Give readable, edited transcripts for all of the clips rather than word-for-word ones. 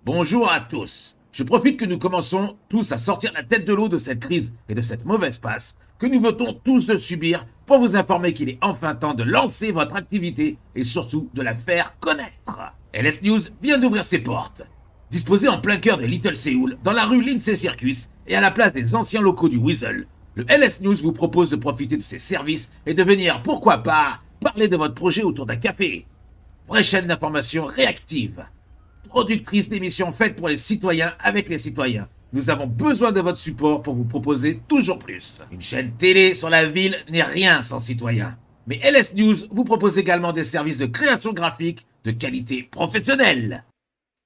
Bonjour à tous. Je profite que nous commençons tous à sortir la tête de l'eau de cette crise et de cette mauvaise passe que nous votons tous de subir pour vous informer qu'il est enfin temps de lancer votre activité et surtout de la faire connaître. LS News vient d'ouvrir ses portes. Disposé en plein cœur de Little Séoul, dans la rue Lindsay Circus et à la place des anciens locaux du Weasel, le LS News vous propose de profiter de ses services et de venir, pourquoi pas, parler de votre projet autour d'un café. Vraie chaîne d'information réactive. Productrice d'émissions faites pour les citoyens avec les citoyens. Nous avons besoin de votre support pour vous proposer toujours plus. Une chaîne télé sur la ville n'est rien sans citoyens. Mais LS News vous propose également des services de création graphique de qualité professionnelle.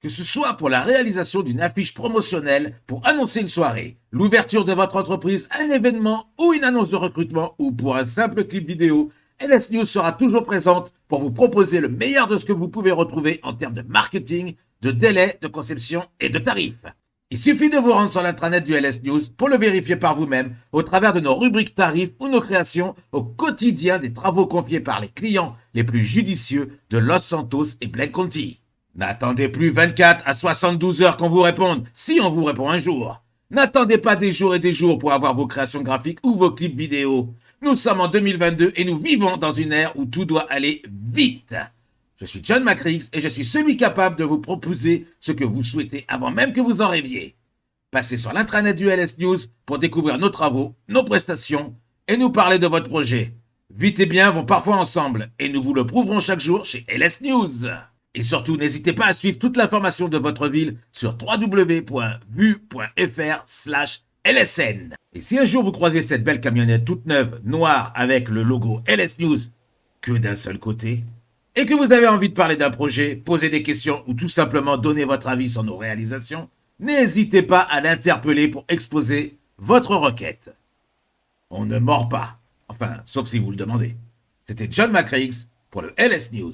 Que ce soit pour la réalisation d'une affiche promotionnelle pour annoncer une soirée, l'ouverture de votre entreprise, un événement ou une annonce de recrutement ou pour un simple clip vidéo, LS News sera toujours présente pour vous proposer le meilleur de ce que vous pouvez retrouver en termes de marketing, de délai, de conception et de tarifs. Il suffit de vous rendre sur l'intranet du LS News pour le vérifier par vous-même au travers de nos rubriques tarifs ou nos créations au quotidien des travaux confiés par les clients les plus judicieux de Los Santos et Blaine County. N'attendez plus 24 à 72 heures qu'on vous réponde, si on vous répond un jour. N'attendez pas des jours et des jours pour avoir vos créations graphiques ou vos clips vidéo. Nous sommes en 2022 et nous vivons dans une ère où tout doit aller vite. Je suis John Macrix et je suis celui capable de vous proposer ce que vous souhaitez avant même que vous en rêviez. Passez sur l'intranet du LS News pour découvrir nos travaux, nos prestations et nous parler de votre projet. Vite et bien vont parfois ensemble et nous vous le prouverons chaque jour chez LS News. Et surtout, n'hésitez pas à suivre toute l'information de votre ville sur www.vu.fr/LSN. Et si un jour vous croisez cette belle camionnette toute neuve, noire, avec le logo LS News que d'un seul côté, et que vous avez envie de parler d'un projet, poser des questions ou tout simplement donner votre avis sur nos réalisations, n'hésitez pas à l'interpeller pour exposer votre requête. On ne mord pas. Enfin, sauf si vous le demandez. C'était John Macrix pour le LS News.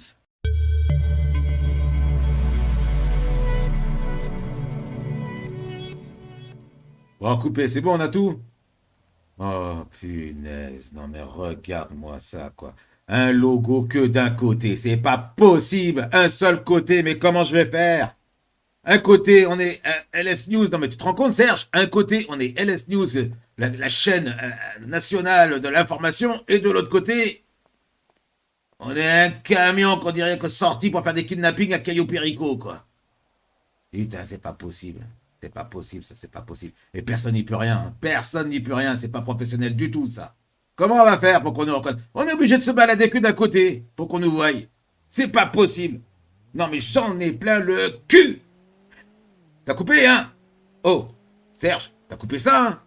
Bon, coupé, c'est bon, on a tout? Oh, punaise, non mais regarde-moi ça, quoi. Un logo que d'un côté, c'est pas possible. Un seul côté, mais comment je vais faire? Un côté, on est LS News. Non mais tu te rends compte, Serge? Un côté, on est LS News, la chaîne nationale de l'information, et de l'autre côté, on est un camion qu'on dirait que sorti pour faire des kidnappings à Cayo Perico, quoi. Putain, c'est pas possible. C'est pas possible, ça, c'est pas possible. Et personne n'y peut rien. Hein. Personne n'y peut rien. C'est pas professionnel du tout, ça. Comment on va faire pour qu'on nous reconnaisse? On est obligé de se balader que d'un côté pour qu'on nous voie. C'est pas possible. Non, mais j'en ai plein le cul. T'as coupé, hein? Oh, Serge, t'as coupé ça, hein?